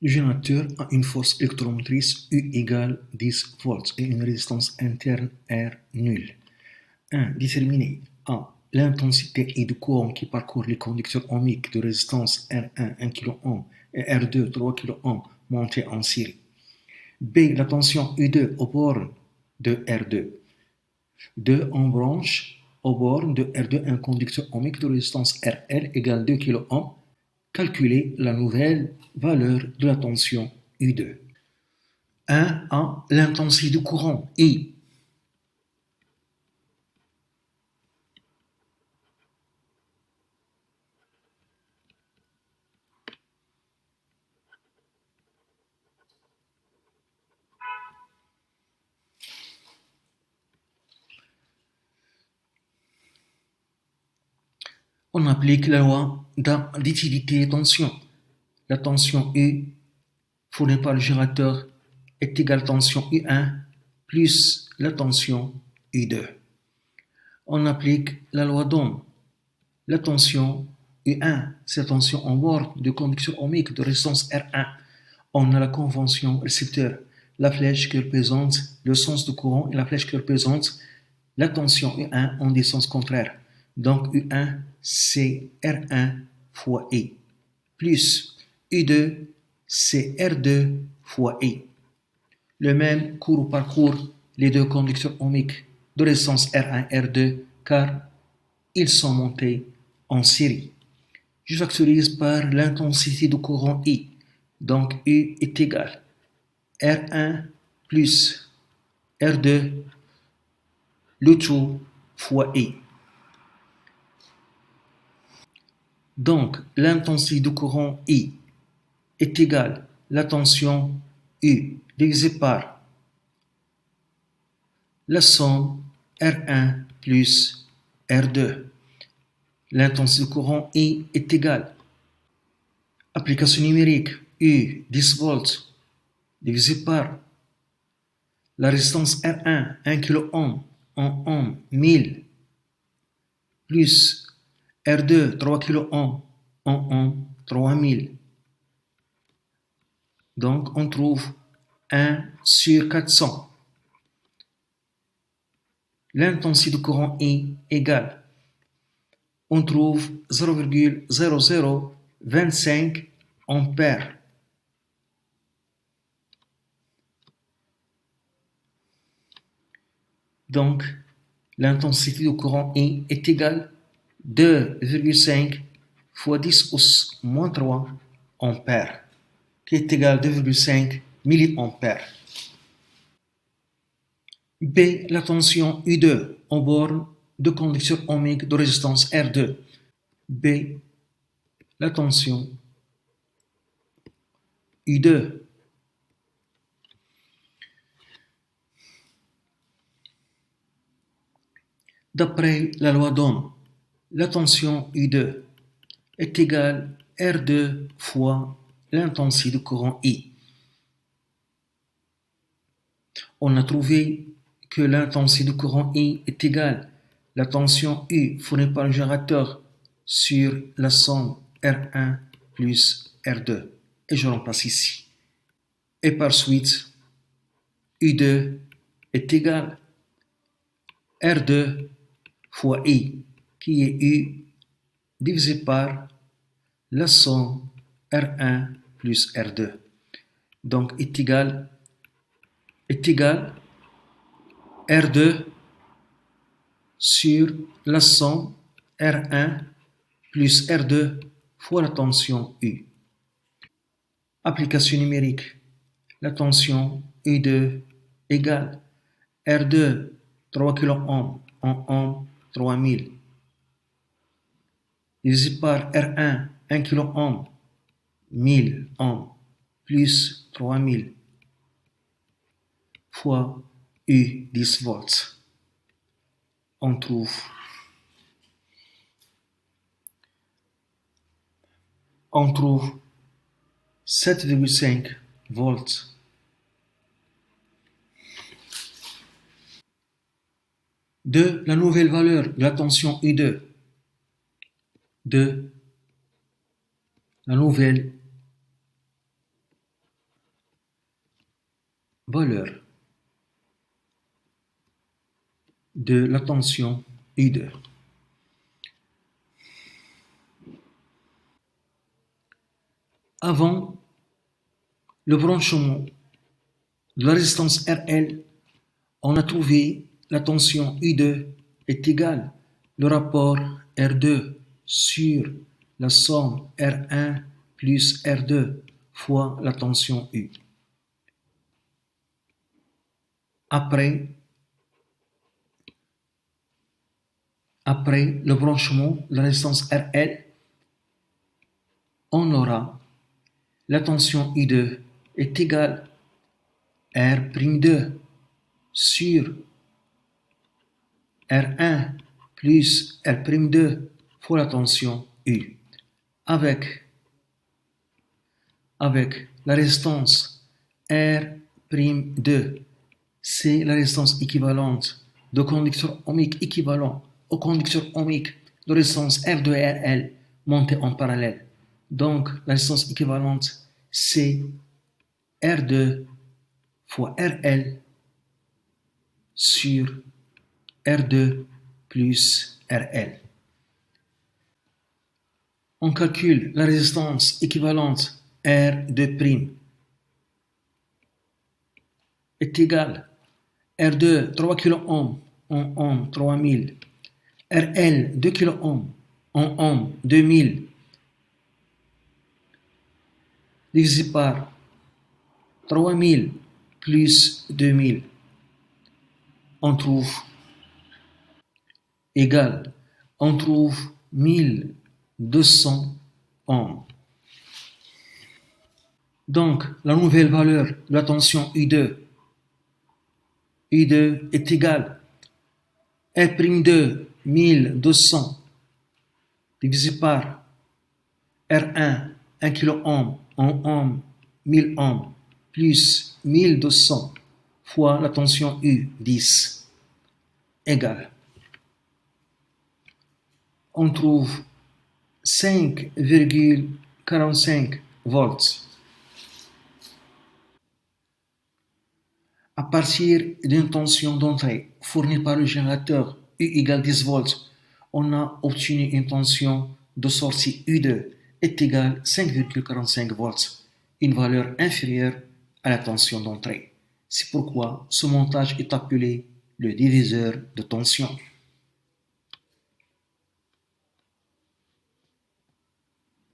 Le générateur a une force électromotrice U égale 10 volts et une résistance interne R nulle. 1. Déterminer A. L'intensité I du courant qui parcourt les conducteurs ohmiques de résistance R1 1 kΩ et R2 3 kΩ montés en série. B. La tension U2 aux bornes de R2. 2. En branche aux bornes de R2 un conducteur ohmique de résistance RL égale 2 kΩ. Calculer la nouvelle valeur de la tension U2. 1A. L'intensité du courant I. On applique la loi d'additivité des tensions. La tension U fournie par le générateur est égale à la tension U1 plus la tension U2. On applique la loi d'Ohm. La tension U1, c'est la tension en bord de conducteur ohmique de résistance R1. On a la convention récepteur, la flèche qui représente le sens du courant et la flèche qui représente la tension U1 en des sens contraires. Donc U1, c'est R1 fois I, plus U2, c'est R2 fois I. Le même court ou parcourt les deux conducteurs ohmiques de résistance R1 R2 car ils sont montés en série. Je factorise par l'intensité du courant I. Donc U est égal R1 plus R2 le tout fois I. Donc l'intensité du courant I est égale à la tension U divisé par la somme R1 plus R2. L'intensité du courant I est égale. Application numérique U 10 volts divisé par la résistance R1 1 kΩ en ohm 1000 plus R2 3 kΩ en ohm 3000. Donc on trouve 1 sur 400. L'intensité du courant I égale. On trouve 0,0025 ampères. Donc, l'intensité du courant I est égale à 2,5 fois 10 pouces moins 3 ampères, qui est égal à 2,5 milliampères. B. La tension U2 en borne de conducteur ohmique de résistance R2. B. La tension U2. D'après la loi d'Ohm, la tension U2 est égale à R2 fois l'intensité du courant I. On a trouvé que l'intensité du courant I est égale à la tension U fournie par le générateur sur la somme R1 plus R2. Et je remplace ici. Et par suite, U2 est égal à R2 fois I, qui est U divisé par la somme R1 plus R2. Donc est égal R2 sur la somme R1 plus R2 fois la tension U. Application numérique. La tension U2 égale R2 3 kΩ en ohm 3000 divisé par R1 1 kΩ 1000 ohms plus 3000 fois U 10 volts. On trouve 7,5 volts. De la nouvelle valeur de la tension U2. De la nouvelle valeur de la tension I2. Avant le branchement de la résistance RL, on a trouvé la tension I2 est égale le rapport R2 sur la somme R1 plus R2 fois la tension U. Après le branchement de la résistance RL, on aura la tension I2 est égale R'2 sur R1 plus R'2 fois la tension U. Avec la résistance R'2, c'est la résistance équivalente de conducteur ohmique équivalent au conducteur ohmique de résistance R2 et RL montées en parallèle. Donc, la résistance équivalente, c'est R2 fois RL sur R2 plus RL. On calcule la résistance équivalente R2' est égale R2 3 kΩ en ohm 3000, RL 2 kΩ en ohm 2000 divisé par 3000 plus 2000, on trouve 1200 ohms. Donc, la nouvelle valeur de la tension I2 est égale R'2 1200 divisé par R1 1 kΩ en ohm 1000 ohms plus 1200 fois la tension U 10 égale. On trouve 5,45 volts. À partir d'une tension d'entrée fournie par le générateur U égale 10 volts, on a obtenu une tension de sortie U2 est égale 5,45 volts, une valeur inférieure à la tension d'entrée. C'est pourquoi ce montage est appelé le diviseur de tension.